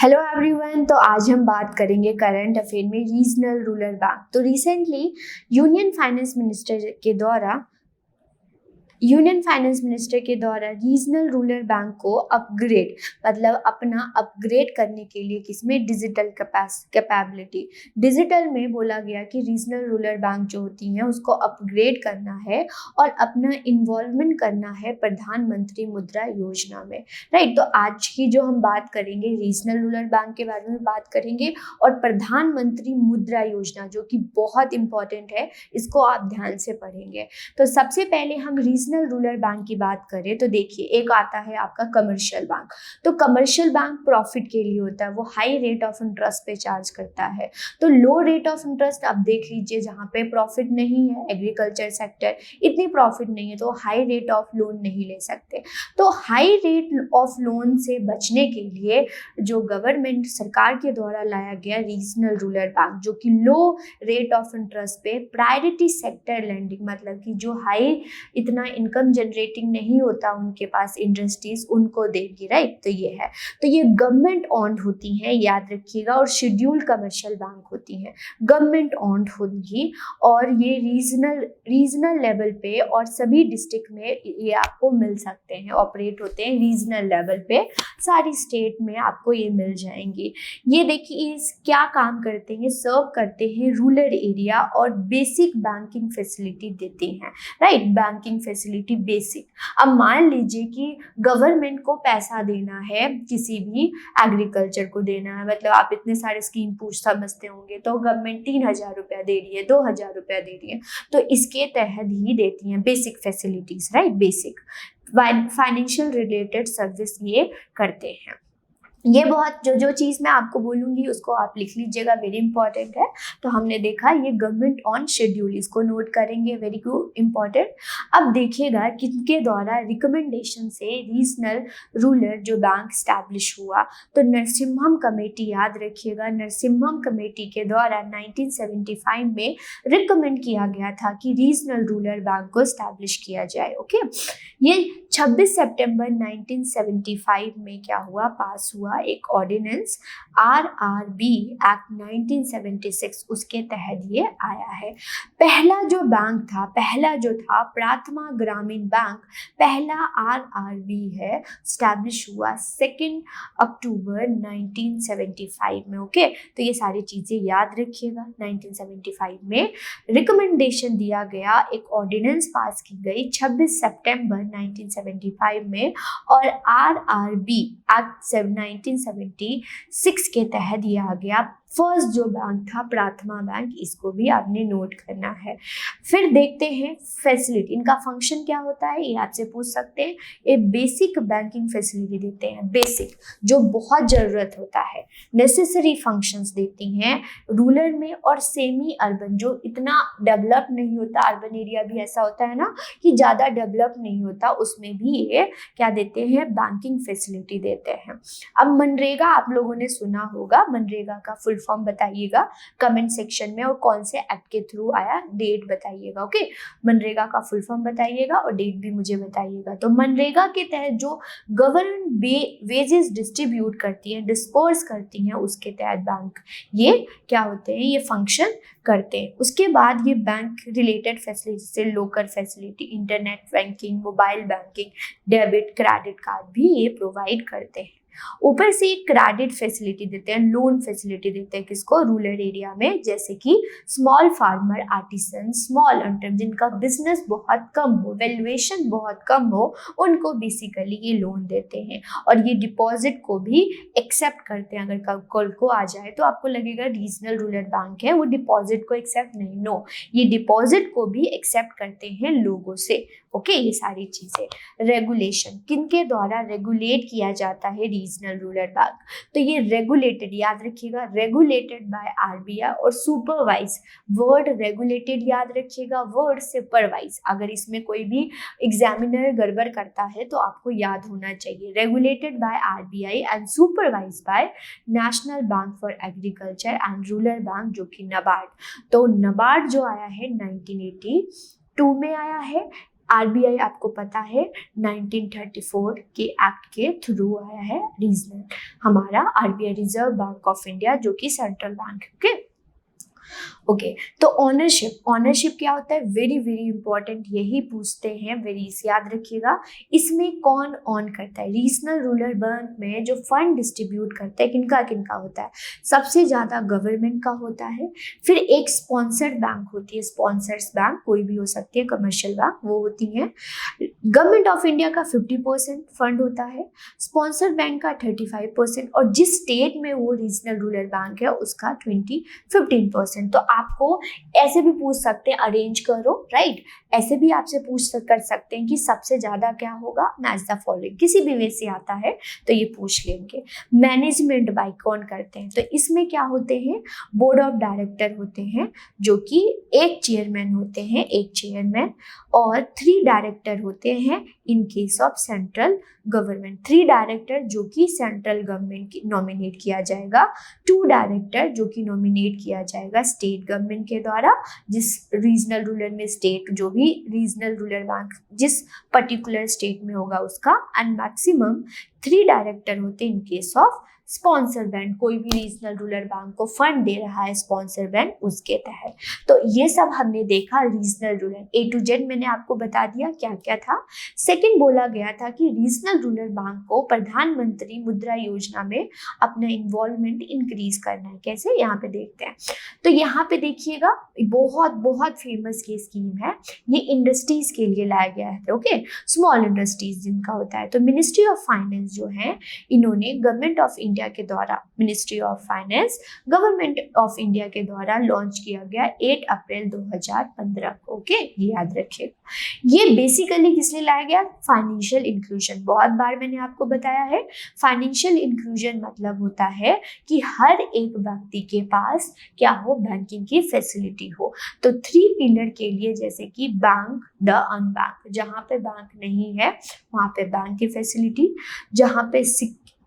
Hello everyone. तो आज हम बात करेंगे करंट अफेयर में रीजनल रूरल बैंक। तो रिसेंटली यूनियन फाइनेंस मिनिस्टर के द्वारा रीजनल रूरल बैंक को अपग्रेड मतलब अपना अपग्रेड करने के लिए किसमें डिजिटल कैपेबिलिटी डिजिटल में बोला गया कि रीजनल रूरल बैंक जो होती हैं उसको अपग्रेड करना है और अपना इन्वॉल्वमेंट करना है प्रधानमंत्री मुद्रा योजना में। राइट, तो आज की जो हम बात करेंगे रीजनल रूरल बैंक के बारे में बात करेंगे और प्रधानमंत्री मुद्रा योजना जो कि बहुत इंपॉर्टेंट है, इसको आप ध्यान से पढ़ेंगे। तो सबसे पहले हम रीजनल रूरल बैंक की बात करें तो देखिए, एक आता है आपका कमर्शियल बैंक। तो कमर्शियल बैंक प्रॉफिट के लिए होता है, वो हाई रेट ऑफ इंटरेस्ट पे चार्ज करता है। तो लो रेट ऑफ इंटरेस्ट आप देख लीजिए, जहाँ पे प्रॉफिट नहीं है, एग्रीकल्चर सेक्टर इतनी प्रॉफिट नहीं है तो हाई रेट ऑफ लोन नहीं ले सकते। तो हाई रेट ऑफ लोन से बचने के लिए जो गवर्नमेंट सरकार के द्वारा लाया गया रीजनल रूरल बैंक, जो कि लो रेट ऑफ इंटरेस्ट पे प्रायोरिटी सेक्टर लेंडिंग, मतलब कि जो हाई इतना इनकम जनरेटिंग नहीं होता उनके पास इंडस्ट्रीज, उनको देगी। राइट, तो ये है। तो ये गवर्नमेंट ऑन्ड होती हैं, याद रखिएगा, और शेड्यूल्ड कमर्शियल बैंक होती हैं, गवर्नमेंट ऑन्ड होंगी। और ये रीजनल लेवल पे और सभी डिस्ट्रिक्ट में ये आपको मिल सकते हैं, ऑपरेट होते हैं रीजनल लेवल पे, सारी स्टेट में आपको ये मिल जाएंगी। ये देखिए क्या काम करते हैं, सर्व करते हैं रूरल एरिया और बेसिक बैंकिंग फैसिलिटी देते हैं। Right, banking facility basic. अब मान लीजिए कि गवर्नमेंट को पैसा देना है, किसी भी एग्रीकल्चर को देना है, मतलब आप इतने सारे स्कीम पूछ समझते होंगे, तो गवर्नमेंट 3,000 रुपया दे रही है, 2,000 रुपया दे रही है, तो इसके तहत ही देती हैं basic facilities. Right, basic financial related service ये करते हैं। ये बहुत जो चीज़ मैं आपको बोलूँगी उसको आप लिख लीजिएगा, वेरी इंपॉर्टेंट है। तो हमने देखा ये गवर्नमेंट ऑन शेड्यूल, इसको नोट करेंगे, वेरी गुड इंपॉर्टेंट। अब देखिएगा किनके द्वारा रिकमेंडेशन से रीजनल रूरल जो बैंक स्टैब्लिश हुआ। तो नरसिम्हम कमेटी, याद रखिएगा, नरसिम्हम कमेटी के द्वारा 1975 में रिकमेंड किया गया था कि रीजनल रूरल बैंक को स्टैब्लिश किया जाए। ओके, ये 26 सितंबर 1975 में क्या हुआ, पास हुआ एक ऑर्डिनेंस, आरआरबी एक्ट 1976, उसके तहत ये आया है। पहला जो बैंक था, पहला जो था प्राथमा ग्रामीण बैंक, पहला आरआरबी है, स्टैब्लिश हुआ 2 अक्टूबर 1975 में। ओके, तो ये सारी चीजें याद रखिएगा। 1975 में रिकमेंडेशन दिया गया, एक ऑर्डिनेंस पास की गई 26 सितंबर 1975 में, और आरआरबी एक्ट 1976 के तहत ये आ गया। फर्स्ट जो बैंक था प्राथमा बैंक, इसको भी आपने नोट करना है। फिर देखते हैं फैसिलिटी, इनका फंक्शन क्या होता है, ये आपसे पूछ सकते हैं। ये बेसिक बैंकिंग फैसिलिटी देते हैं, बेसिक जो बहुत ज़रूरत होता है, नेसेसरी फंक्शंस देती हैं रूरल में, और सेमी अर्बन जो इतना डेवलप नहीं होता, अर्बन एरिया भी ऐसा होता है ना कि ज़्यादा डेवलप नहीं होता, उसमें भी ये क्या देते हैं, बैंकिंग फैसिलिटी देते हैं। अब मनरेगा आप लोगों ने सुना होगा, मनरेगा का फुल फॉर्म बताइएगा कमेंट सेक्शन में, और कौन से एक्ट के थ्रू आया, डेट बताइएगा। ओके, मनरेगा का फुल फॉर्म बताइएगा और डेट भी मुझे बताइएगा। तो मनरेगा के तहत जो गवर्नमेंट वेजेस डिस्ट्रीब्यूट करती है, डिस्पर्स करती हैं, उसके तहत बैंक ये क्या होते हैं, ये फंक्शन करते हैं। उसके बाद ये बैंक रिलेटेड फैसिलिटी से local facility, internet banking, mobile banking, debit credit card भी ये प्रोवाइड करते हैं। ऊपर से एक क्रेडिट फैसिलिटी देते हैं, लोन फैसिलिटी देते हैं, किसको, रूरल एरिया में, जैसे कि small farmer, artisan, small entrepreneur, जिनका बिजनेस बहुत कम हो, वैल्यूएशन बहुत कम हो, उनको बेसिकली ये लोन देते हैं। और ये डिपॉजिट को भी एक्सेप्ट करते हैं। अगर कल को आ जाए तो आपको लगेगा रीजनल रूरल बैंक है, वो डिपॉजिट को एक्सेप्ट नहीं, नो, ये डिपॉजिट को भी एक्सेप्ट करते हैं लोगों से। ओके, ये सारी चीजें। रेगुलेशन, किनके द्वारा रेगुलेट किया जाता है रीजनल रूरल बैंक, तो ये रेगुलेटेड, याद रखिएगा, रेगुलेटेड बाय आरबीआई, और सुपरवाइज, वर्ड रेगुलेटेड याद रखिएगा, वर्ड सुपरवाइज, अगर इसमें कोई भी एग्जामिनर गड़बड़ करता है तो आपको याद होना चाहिए, regulated by RBI and supervise by National Bank for Agriculture and Rural Bank, जो कि नबार्ड। तो नबार्ड जो आया है 1982 में आया है, आरबीआई आपको पता है 1934 के एक्ट के थ्रू आया है रीजनल, हमारा RBI reserve bank of India जो कि सेंट्रल बैंक है। ओके तो ऑनरशिप क्या होता है, वेरी वेरी इंपॉर्टेंट, यही पूछते हैं, वेरी याद रखिएगा। इसमें कौन ऑन करता है, रीजनल रूरल बैंक में जो फंड डिस्ट्रीब्यूट करता है किनका किनका होता है, सबसे ज़्यादा गवर्नमेंट का होता है, फिर एक स्पॉन्सर्ड बैंक होती है, स्पॉन्सर्स बैंक कोई भी हो सकती है, कमर्शियल बैंक वो होती है, गवर्नमेंट ऑफ इंडिया का 50% फंड होता है, स्पॉन्सर्ड बैंक का 35% और जिस स्टेट में वो रीजनल रूरल बैंक है उसका 15%। तो आपको ऐसे भी पूछ सकते हैं अरेंज करो, राइट, ऐसे भी आपसे कर सकते हैं कि सबसे ज़्यादा क्या होगा, मैच द फॉलोइंग, किसी भी वे से आता है तो ये पूछ लेंगे। मैनेजमेंट बाय कौन करते हैं, तो इसमें क्या होते हैं, बोर्ड ऑफ डायरेक्टर होते हैं जो कि एक चेयरमैन होते हैं, एक चेयरमैन, और 3 डायरेक्टर होते हैं in case of central government, 3 director जो कि सेंट्रल गवर्नमेंट नॉमिनेट किया जाएगा, 2 डायरेक्टर जो कि नॉमिनेट किया जाएगा स्टेट गवर्नमेंट के द्वारा, जिस रीजनल रूरल में स्टेट जो भी रीजनल रूरल बैंक जिस पर्टिकुलर स्टेट में होगा उसका, एंड मैक्सिमम 3 डायरेक्टर होते हैं in case of sponsor bank, कोई भी रीजनल रूरल बैंक को फंड दे रहा है स्पॉन्सर बैंक उसके तहत। तो ये सब हमने देखा regional rural, A to Z मैंने आपको बता दिया क्या क्या था। सेकंड बोला गया था कि रीजनल रूरल बैंक को प्रधानमंत्री मुद्रा योजना में अपना इन्वॉल्वमेंट इंक्रीज करना है, कैसे, यहाँ पे देखते हैं। तो यहाँ पे देखिएगा बहुत बहुत फेमस ये स्कीम है, ये इंडस्ट्रीज के लिए लाया गया है, ओके, स्मॉल इंडस्ट्रीज जिनका होता है। तो मिनिस्ट्री ऑफ फाइनेंस जो है इन्होंने गवर्नमेंट ऑफ इंडिया के द्वारा, ministry of finance government of India के द्वारा लॉन्च किया गया 8 अप्रैल 2015 को, ओके, ये याद रखिएगा। ये बेसिकली किस लिए लाया गया, फाइनेंशियल इंक्लूजन, बहुत बार मैंने आपको बताया है फाइनेंशियल इंक्लूजन मतलब होता है कि हर एक व्यक्ति के पास क्या हो, बैंकिंग की फैसिलिटी हो। तो 3 पिलर के लिए, जैसे कि बैंक, द अनबैंक, जहाँ पे बैंक नहीं है वहाँ पे बैंक की फैसिलिटी, जहाँ पे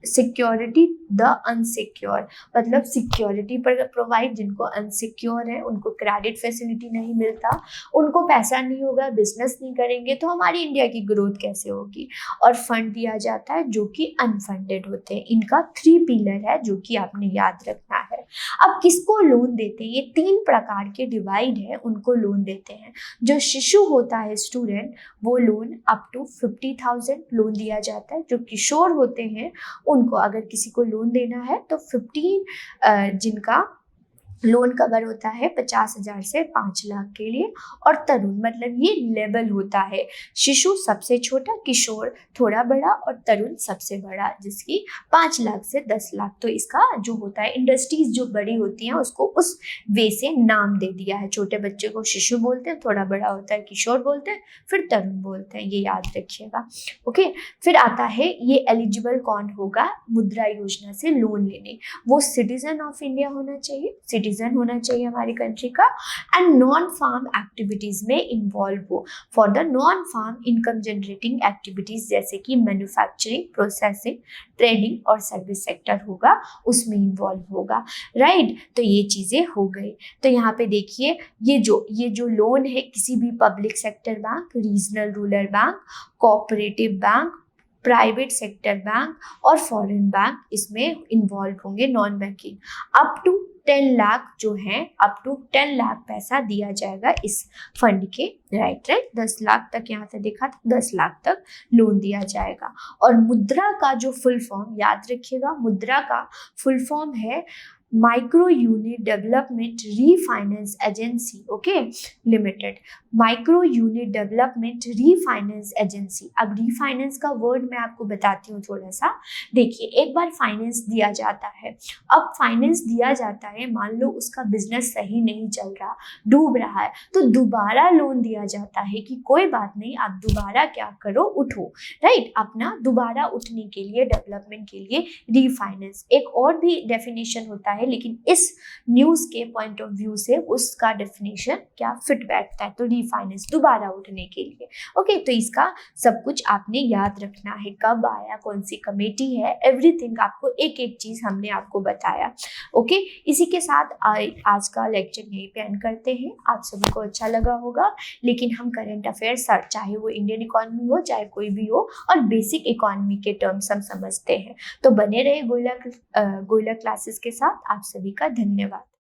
सिक्योरिटी, द अनसिक्योर, मतलब सिक्योरिटी पर प्रोवाइड, जिनको अनसिक्योर है उनको क्रेडिट फैसिलिटी नहीं मिलता, उनको पैसा नहीं होगा, बिजनेस नहीं करेंगे तो हमारी इंडिया की ग्रोथ कैसे होगी, और फंड दिया जाता है जो कि अनफंडेड होते हैं। इनका 3 पिलर है जो कि आपने याद रखना है। अब किसको लोन देते हैं, ये 3 प्रकार के डिवाइड है, उनको लोन देते हैं। जो शिशु होता है स्टूडेंट, वो लोन अप टू 50,000 लोन दिया जाता है। जो किशोर होते हैं उनको अगर किसी को लोन देना है तो 15 जिनका लोन कवर होता है 50,000 से 5 लाख के लिए, और तरुण मतलब ये लेवल होता है, शिशु सबसे छोटा, किशोर थोड़ा बड़ा और तरुण सबसे बड़ा, जिसकी 5 लाख से 10 लाख। तो इसका जो होता है, इंडस्ट्रीज जो बड़ी होती हैं उसको उस वे से नाम दे दिया है। छोटे बच्चे को शिशु बोलते हैं, थोड़ा बड़ा होता है किशोर बोलते हैं, फिर तरुण बोलते हैं, ये याद रखिएगा, ओके। फिर आता है ये एलिजिबल कौन होगा मुद्रा योजना से लोन लेने, वो सिटीजन ऑफ इंडिया होना चाहिए, सिटीजन होना चाहिए हमारी कंट्री का, एंड नॉन फार्म एक्टिविटीज में इन्वॉल्व हो, for the non farm income generating activities, जैसे कि मैन्युफैक्चरिंग, प्रोसेसिंग, ट्रेडिंग और सर्विस सेक्टर होगा उसमें इन्वॉल्व होगा, राइट। तो ये चीजें हो गई। तो यहाँ पे देखिए ये जो लोन है किसी भी public sector bank, regional rural bank, cooperative bank, private sector bank और फॉरेन बैंक इसमें इन्वॉल्व होंगे, non banking, up to 10 lakh जो है, अप टू 10 लाख पैसा दिया जाएगा इस फंड के, राइट 10 लाख तक, यहाँ से देखा था 10 लाख तक लोन दिया जाएगा। और मुद्रा का जो फुल फॉर्म याद रखिएगा, मुद्रा का फुल फॉर्म है micro unit development refinance agency, okay limited, micro unit development refinance agency. अब रीफाइनेंस का वर्ड मैं आपको बताती हूँ थोड़ा सा, देखिए एक बार फाइनेंस दिया जाता है, अब फाइनेंस दिया जाता है, मान लो उसका बिजनेस सही नहीं चल रहा, डूब रहा है, तो दोबारा लोन दिया जाता है कि कोई बात नहीं, आप दोबारा क्या करो, उठो, राइट, अपना दोबारा उठने के लिए, डेवलपमेंट के लिए रीफाइनेंस। एक और भी डेफिनेशन होता है है, लेकिन इस न्यूज़ के पॉइंट ऑफ व्यू से उसका डेफिनेशन क्या फिट बैठता है, तो रीफाइनेंस दोबारा उठने के लिए। ओके, तो इसका सब कुछ आपने याद रखना है, कब आया, कौन सी कमेटी है, एवरीथिंग आपको एक एक चीज़ हमने आपको बताया। ओके, इसी के साथ आज का लेक्चर यहीं पे एंड करते हैं। आप सभी को अच्छा लगा होगा, लेकिन हम करंट अफेयर्स चाहे वो इंडियन इकोनॉमी हो चाहे कोई भी हो, और बेसिक इकोनॉमी के टर्म्स हम समझते हैं। तो बने रहे गोइला क्लासेस के साथ। आप सभी का धन्यवाद।